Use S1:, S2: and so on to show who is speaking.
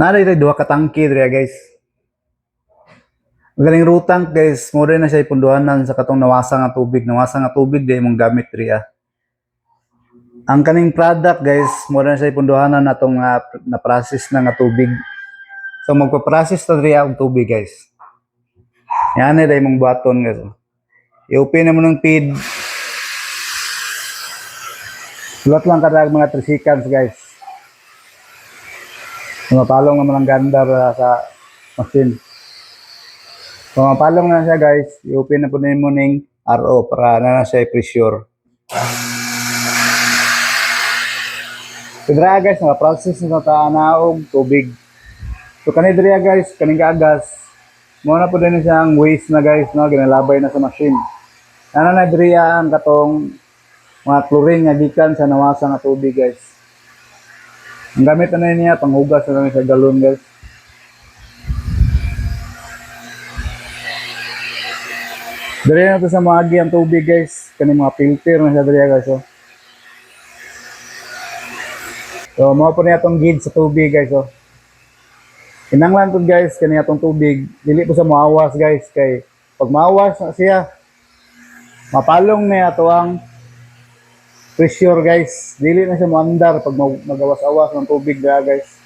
S1: Nari tayo duha ka tangke diri guys. Magaling rutang guys, mo rin na siya ipunduhanan sa katong nawasa nga tubig. Nawasa nga tubig di mong gamit diri ah. Ang kaning product guys, mo rin na siya ipunduhanan natong na-process na nga tubig. So magpa-process ta diri ang tubig guys. Yan na dahil mong baton guys. I-open na mo ng feed. Sulot lang kadag mga 3 seconds guys. Mapalong naman ang ganda sa machine. So mapalong na siya guys, i-open na po na mo ng RO para na siya i-pressure. So dira guys, process na taanaong tubig. So kanina dira guys, kaning gagas, mo na po din siyang waste na guys, no, ginalabay na sa machine. Ana na dira ang katong mga chlorine nga gikan sa nawasa nga tubig guys. Ang gamit na niya panghugas na sa galon guys. Diri na to sa maagi ang tubig guys, kani mga filter na siya diri guys. So mao po niya atong gid sa tubig guys. Kinanglan po guys kani atong tubig, dili po sa maawas guys kay pag maawas na siya mapalong na ato ang pressure guys. Dili na siya moandar pag magawas-awas ng tubig dira guys.